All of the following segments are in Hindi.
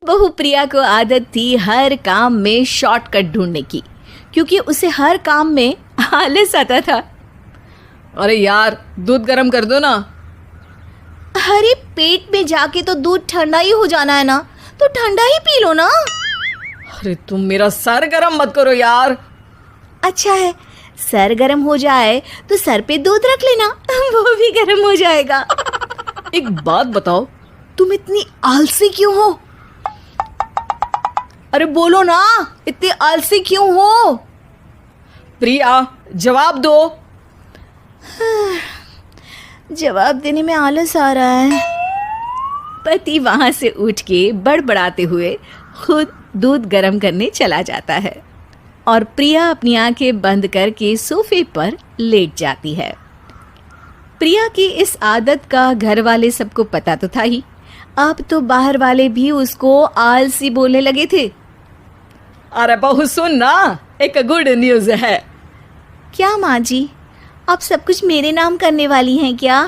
बहू प्रिया को आदत थी हर काम में शॉर्टकट ढूंढने की, क्योंकि उसे हर काम में आलस आता था। अरे यार, दूध गर्म कर दो ना। अरे पेट में जाके तो दूध ठंडा ही हो जाना है ना, तो ठंडा ही पी लो ना। अरे तुम मेरा सर गर्म मत करो यार। अच्छा है, सर गर्म हो जाए तो सर पे दूध रख लेना, वो भी गर्म हो जाएगा। एक बात बताओ, तुम इतनी आलसी क्यों हो? अरे बोलो ना, इतनी आलसी क्यों हो? प्रिया, जवाब दो। जवाब देने में आलस आ रहा है। पति वहां से उठ के बड़बड़ाते हुए खुद दूध गर्म करने चला जाता है और प्रिया अपनी आंखें बंद करके सोफे पर लेट जाती है। प्रिया की इस आदत का घर वाले सबको पता तो था ही, अब तो बाहर वाले भी उसको आलसी बोलने लगे थे। अरे बहू सुन ना, एक गुड न्यूज है। क्या माँ जी, आप सब कुछ मेरे नाम करने वाली हैं क्या?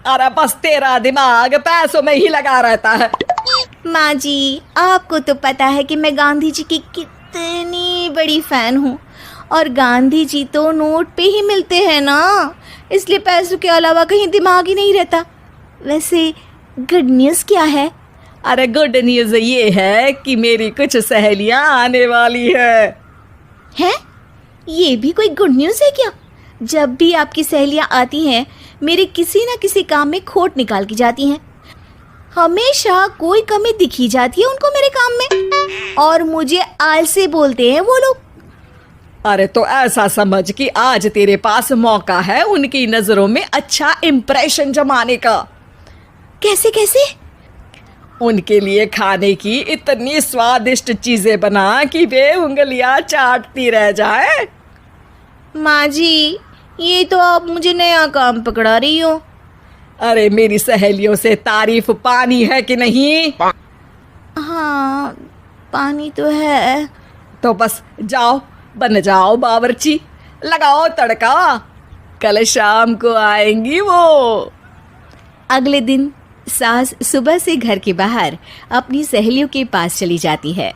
अरे बस तेरा दिमाग पैसों में ही लगा रहता है। माँ जी, आपको तो पता है कि मैं गांधी जी की कितनी बड़ी फैन हूँ, और गांधी जी तो नोट पे ही मिलते हैं ना, इसलिए पैसों के अलावा कहीं दिमाग ही नहीं रहता। वैसे गुड न्यूज़ क्या है? अरे गुड न्यूज ये है कि मेरी कुछ सहेलियां आने वाली है। हैं? ये भी कोई गुड न्यूज़ है क्या? जब भी आपकी सहेलियां आती हैं, मेरे किसी न किसी काम में खोट निकाल के जाती हैं। हमेशा कोई कमी दिखी जाती है उनको मेरे काम में, और मुझे आलसी बोलते हैं वो लोग। अरे तो ऐसा समझ कि आज तेरे पास मौका है उनकी नजरों में अच्छा इम्प्रेशन जमाने का। कैसे कैसे? उनके लिए खाने की इतनी स्वादिष्ट चीजें बना कि वे उंगलियां चाटती रह जाए। माँ जी, ये तो आप मुझे नया काम पकड़ा रही हो। अरे मेरी सहेलियों से तारीफ पानी है कि नहीं? हाँ, पानी तो है। तो बस जाओ, बन जाओ बावर्ची, लगाओ तड़का, कल शाम को आएंगी वो। अगले दिन सास सुबह से घर के बाहर अपनी सहेलियों के पास चली जाती है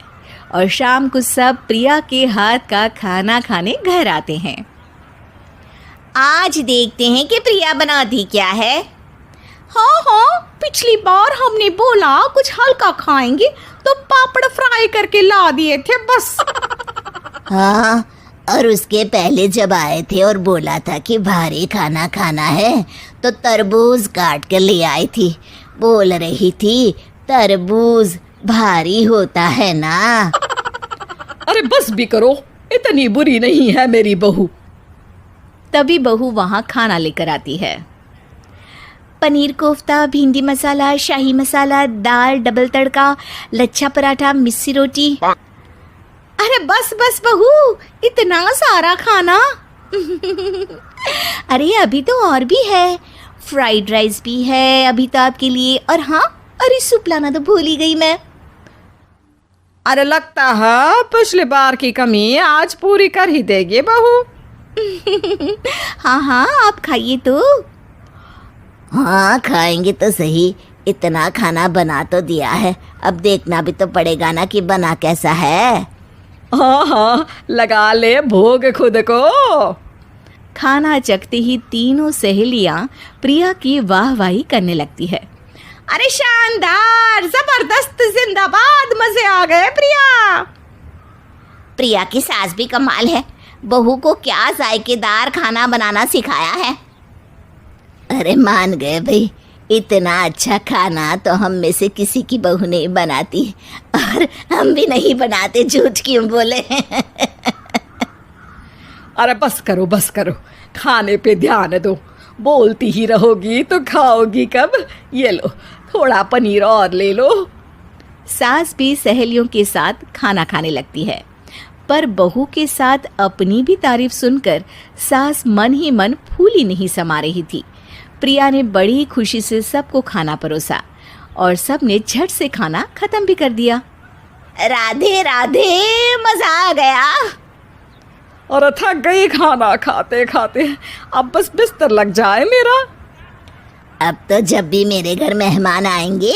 और शाम को सब प्रिया के हाथ का खाना खाने घर आते हैं। आज देखते हैं कि प्रिया बनाती क्या है। हाँ हाँ, पिछली बार हमने बोला कुछ हल्का खाएंगे तो पापड़ फ्राई करके ला दिए थे बस। हाँ, और उसके पहले जब आए थे और बोला था कि भारी खाना खाना है तो तरबूज काट कर ले आई थी। बोल रही थी तरबूज भारी होता है ना। अरे बस भी करो, इतनी बुरी नहीं है मेरी बहू। तभी बहू वहाँ खाना लेकर आती है। पनीर कोफ्ता, भिंडी मसाला, शाही मसाला, दाल, डबल तड़का, लच्छा पराठा, मिस्सी रोटी। अरे बस बस बहू, इतना सारा खाना। अरे अभी तो और भी है, फ्राइड राइस भी है अभी तो आपके लिए, और हाँ, अरे सूप लाना तो भूल ही गई मैं। अरे लगता है पिछली बार की कमी आज पूरी कर ही देगी बहू। हाँ हाँ, आप खाइए तो। हाँ, खाएंगे तो सही, इतना खाना बना तो दिया है, अब देखना भी तो पड़ेगा ना कि बना कैसा है। हाँ हाँ, लगा ले भोग खुद को। खाना चखते ही तीनों सहेलियां प्रिया की वाहवाही करने लगती है। अरे शानदार, जबरदस्त, जिंदाबाद, मजे आ गए प्रिया। प्रिया की सास भी कमाल है, बहू को क्या जायकेदार खाना बनाना सिखाया है। अरे मान गए भाई, इतना अच्छा खाना तो हम में से किसी की बहू नहीं बनाती, और हम भी नहीं बनाते, झूठ क्यों बोले। अरे बस करो बस करो, खाने पे ध्यान दो, बोलती ही रहोगी तो खाओगी कब। ये लो, थोड़ा पनीर और ले लो। सास भी सहेलियों के साथ खाना खाने लगती है, पर बहू के साथ अपनी भी तारीफ सुनकर सास मन ही मन फूली नहीं समा रही थी। प्रिया ने बड़ी खुशी से सबको खाना परोसा और सबने झट से खाना खत्म भी कर दिया। राधे राधे, मजा आ गया। और थक गई खाना खाते खाते, अब बस बिस्तर लग जाए मेरा। अब तो जब भी मेरे घर मेहमान आएंगे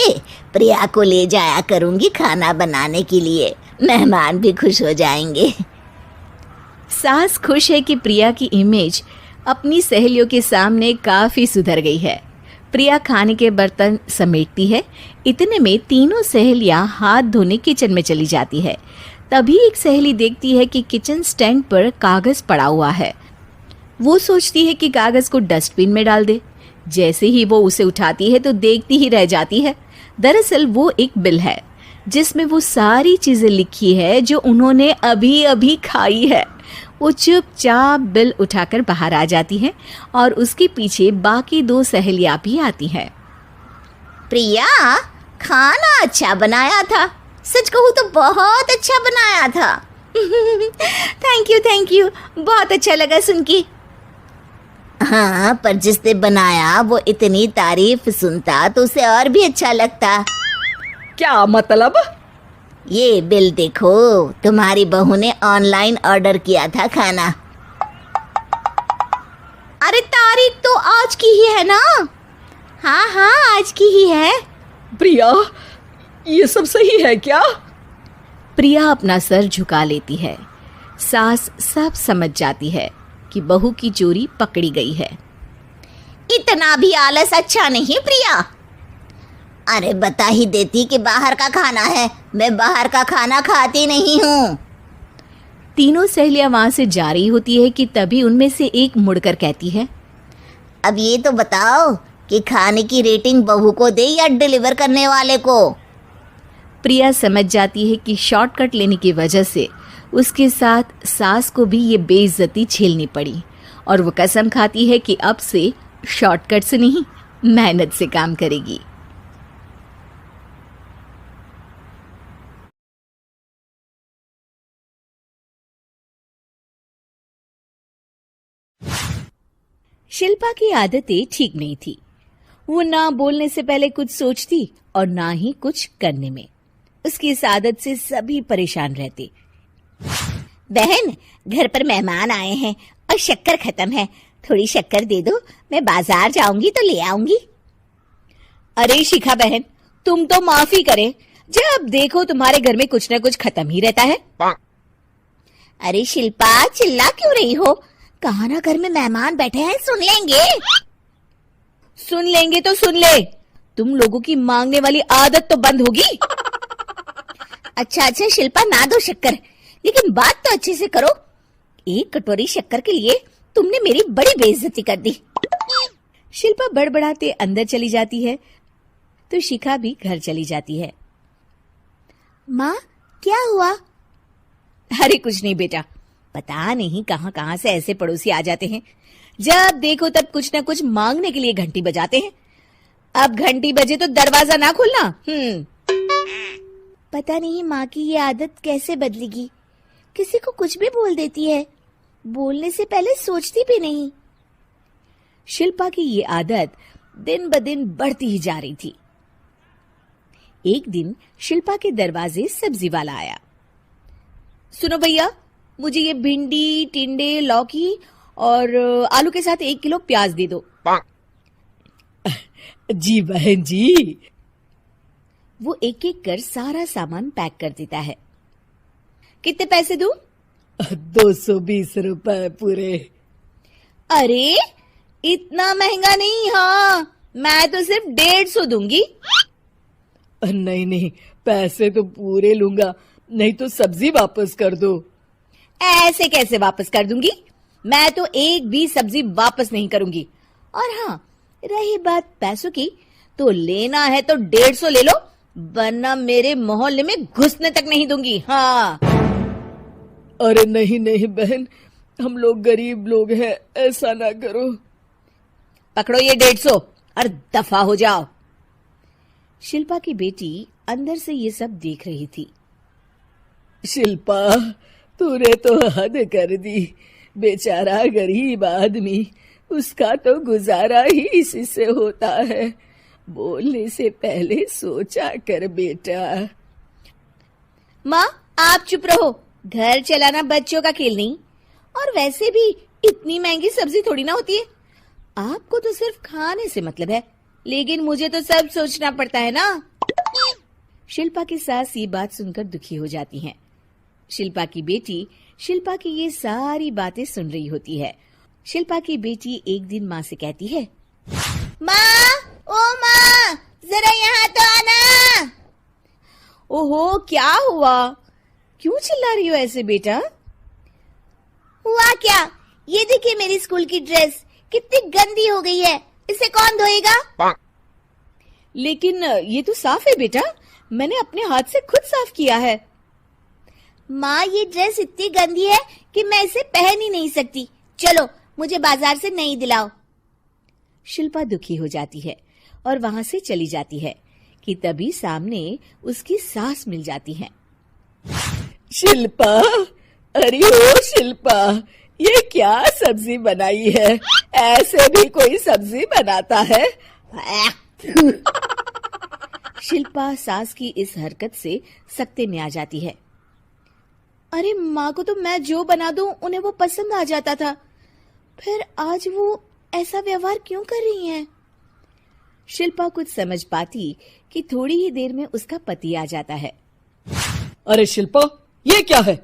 प्रिया को ले जाया करूंगी खाना बनाने के लिए, मेहमान भी खुश हो जाएंगे। सास खुश है कि प्रिया की इमेज अपनी सहेलियों के सामने काफी सुधर गई है। प्रिया खाने के बर्तन समेटती है। इतने में तीनों सहेलियां हाथ धोने किचन में चली जाती है। तभी एक सहेली देखती है कि किचन स्टैंड पर कागज पड़ा हुआ है। वो सोचती है कि कागज को डस्टबिन में डाल दे। जैसे ही वो उसे उठाती है तो देखती ही रह जाती है। दरअसल वो एक बिल है जिसमें वो सारी चीजें लिखी है जो उन्होंने अभी अभी खाई है। वो चुपचाप बिल उठाकर बाहर आ जाती है और उसके पीछे बाकी दो सहेलियां भी आती हैं। प्रिया, खाना अच्छा बनाया था, सच कहूँ तो बहुत अच्छा बनाया था। थैंक यू, बहुत अच्छा लगा सुन के। हाँ, पर जिसने बनाया वो इतनी तारीफ सुनता तो उसे और भी अच्छा लगता। क्या मतलब? ये बिल देखो, तुम्हारी बहू ने ऑनलाइन ऑर्डर किया था खाना। अरे तारीख तो आज की ही है ना? हाँ, आज की ही है। प्रिया, ये सब सही है क्या? प्रिया अपना सर झुका लेती है। सास सब समझ जाती है कि बहू की चोरी पकड़ी गई है। इतना भी आलस अच्छा नहीं प्रिया। अरे बता ही देती कि बाहर का खाना है, मैं बाहर का खाना खाती नहीं हूँ। तीनों सहेलियां वहां से जा रही होती है कि तभी उनमें से एक मुड़कर कहती है, अब ये तो बताओ कि खाने की रेटिंग बहू को दे या डिलीवर करने वाले को। प्रिया समझ जाती है कि शॉर्टकट लेने की वजह से उसके साथ सास को भी ये बेइज्जती झेलनी पड़ी और वो कसम खाती है कि अब से शॉर्टकट से नहीं, मेहनत से काम करेगी। शिल्पा की आदतें ठीक नहीं थी। वो ना बोलने से पहले कुछ सोचती और ना ही कुछ करने में। उसकी इस आदत से सभी परेशान रहते। बहन, घर पर मेहमान आए हैं और शक्कर खत्म है, थोड़ी शक्कर दे दो, मैं बाजार जाऊंगी तो ले आऊंगी। अरे शिखा बहन, तुम तो माफी करे, जब देखो तुम्हारे घर में कुछ न कुछ खत्म ही रहता है। अरे शिल्पा, चिल्ला क्यों रही हो? कहा ना घर में मेहमान बैठे हैं, सुन लेंगे। सुन लेंगे तो सुन ले, तुम लोगों की मांगने वाली आदत तो बंद होगी। अच्छा शिल्पा, ना दो शक्कर, लेकिन बात तो अच्छे से करो। एक कटोरी शक्कर के लिए तुमने मेरी बड़ी बेइज्जती कर दी। शिल्पा बड़बड़ाते अंदर चली जाती है तो शिखा भी घर चली जाती है। माँ, क्या हुआ? अरे कुछ नहीं बेटा, पता नहीं कहां कहां से ऐसे पड़ोसी आ जाते हैं, जब देखो तब कुछ न कुछ मांगने के लिए घंटी बजाते हैं। अब घंटी बजे तो दरवाजा ना खोलना। पता नहीं माँ की ये आदत कैसे बदलेगी, किसी को कुछ भी बोल देती है, बोलने से पहले सोचती भी नहीं। शिल्पा की ये आदत दिन ब दिन बढ़ती ही जा रही थी। एक दिन शिल्पा के दरवाजे सब्जी वाला आया। सुनो भैया, मुझे ये भिंडी, टिंडे, लौकी और आलू के साथ 1 किलो प्याज दे दो। जी बहन जी। वो एक एक कर सारा सामान पैक कर देता है। कितने पैसे दूं? 220 रुपए पूरे। अरे इतना महंगा नहीं। हाँ, मैं तो सिर्फ 150 दूंगी। नहीं, पैसे तो पूरे लूंगा, नहीं तो सब्जी वापस कर दो। ऐसे कैसे वापस कर दूंगी? मैं तो एक भी सब्जी वापस नहीं करूंगी। और हाँ, रही बात पैसों की, तो लेना है तो 150 ले लो, वरना मेरे मोहल्ले में घुसने तक नहीं दूंगी। हाँ। अरे नहीं बहन, हम लोग गरीब लोग हैं, ऐसा ना करो। पकड़ो ये 150 और दफा हो जाओ। शिल्पा की बेटी अंदर से ये सब देख रही थी। शिल्पा, तूने तो हद कर दी। बेचारा गरीब आदमी, उसका तो गुजारा ही इसी से होता है। बोलने से पहले सोचा कर बेटा। माँ, आप चुप रहो, घर चलाना बच्चों का खेल नहीं। और वैसे भी इतनी महंगी सब्जी थोड़ी ना होती है। आपको तो सिर्फ खाने से मतलब है, लेकिन मुझे तो सब सोचना पड़ता है ना। शिल्पा की सास ये बात सुनकर दुखी हो जाती हैं। शिल्पा की बेटी शिल्पा की ये सारी बातें सुन रही होती है। शिल्पा की बेटी एक दिन माँ से कहती है, माँ, ओ माँ, जरा यहाँ तो आना। ओहो, क्या हुआ? क्यों चिल्ला रही हो ऐसे बेटा? हुआ क्या? ये देखिए मेरी स्कूल की ड्रेस कितनी गंदी हो गई है, इसे कौन धोएगा? लेकिन ये तो साफ है बेटा, मैंने अपने हाथ से खुद साफ किया है। माँ, ये ड्रेस इतनी गंदी है कि मैं इसे पहन ही नहीं सकती। चलो, मुझे बाजार से नई दिलाओ। शिल्पा दुखी हो जाती है और वहां से चली जाती है कि तभी सामने उसकी सास मिल जाती है। शिल्पा, अरे ओ शिल्पा, ये क्या सब्जी बनाई है? ऐसे भी कोई सब्जी बनाता है? शिल्पा सास की इस हरकत से सख्ते में आ जाती है। अरे माँ को तो मैं जो बना दूं उन्हें वो पसंद आ जाता था, फिर आज वो ऐसा व्यवहार क्यों कर रही हैं? शिल्पा कुछ समझ पाती कि थोड़ी ही देर में उसका पति आ जाता है। अरे शिल्पा, ये क्या है?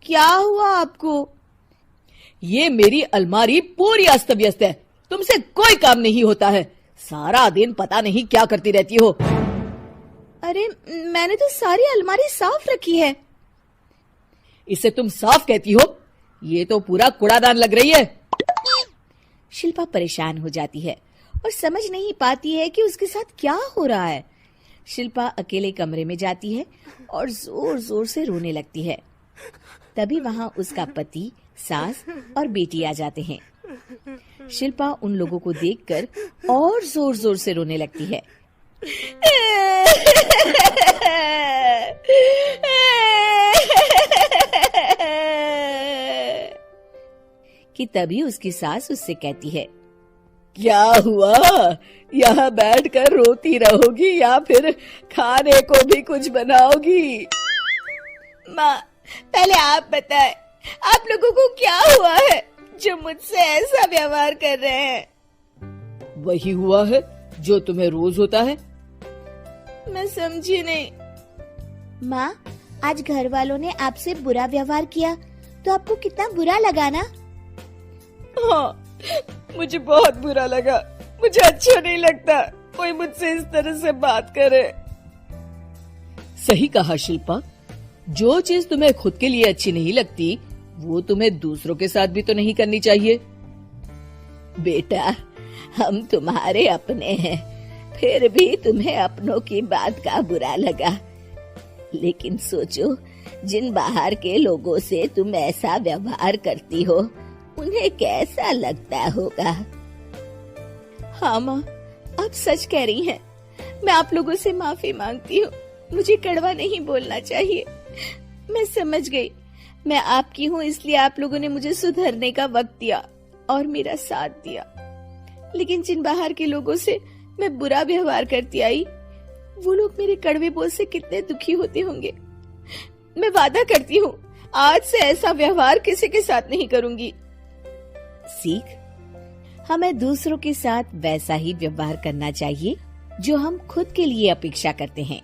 क्या हुआ आपको? ये मेरी अलमारी पूरी अस्त व्यस्त है, तुमसे कोई काम नहीं होता है। सारा दिन पता नहीं क्या करती रहती हो। अरे मैंने तो सारी अलमारी साफ रखी है। इसे तुम साफ कहती हो? ये तो पूरा कूड़ादान लग रही है। शिल्पा परेशान हो जाती है और समझ नहीं पाती है कि उसके साथ क्या हो रहा है। शिल्पा अकेले कमरे में जाती है और जोर जोर से रोने लगती है। तभी वहां उसका पति, सास और बेटी आ जाते हैं। शिल्पा उन लोगों को देखकर और जोर जोर से रोने लगती है। कि तभी उसकी सास उससे कहती है, क्या हुआ? यहाँ बैठकर रोती रहोगी या फिर खाने को भी कुछ बनाओगी? माँ, पहले आप बताएं, आप लोगों को क्या हुआ है जो मुझसे ऐसा व्यवहार कर रहे हैं? वही हुआ है जो तुम्हें रोज होता है। मैं समझी नहीं। माँ, आज घर वालों ने आपसे बुरा व्यवहार किया तो आपको कितना बुरा लगा ना? हाँ, मुझे बहुत बुरा लगा। मुझे अच्छा नहीं लगता कोई मुझसे इस तरह से बात करे। सही कहा शिल्पा, जो चीज तुम्हें खुद के लिए अच्छी नहीं लगती वो तुम्हें दूसरों के साथ भी तो नहीं करनी चाहिए। बेटा, हम तुम्हारे अपने हैं, फिर भी तुम्हें अपनों की बात का बुरा लगा। लेकिन सोचो, जिन बाहर के लोगों से तुम ऐसा व्यवहार करती हो उन्हें कैसा लगता होगा। हाँ माँ, आप सच कह रही हैं। मैं आप लोगों से माफी मांगती हूँ। मुझे कड़वा नहीं बोलना चाहिए। मैं समझ गई, मैं आपकी हूँ इसलिए आप लोगों ने मुझे सुधरने का वक्त दिया और मेरा साथ दिया। लेकिन जिन बाहर के लोगों से मैं बुरा व्यवहार करती आई, वो लोग मेरे कड़वे बोल से कितने दुखी होते होंगे। मैं वादा करती हूँ, आज से ऐसा व्यवहार किसी के साथ नहीं करूंगी। सीख, हमें दूसरों के साथ वैसा ही व्यवहार करना चाहिए जो हम खुद के लिए अपेक्षा करते हैं।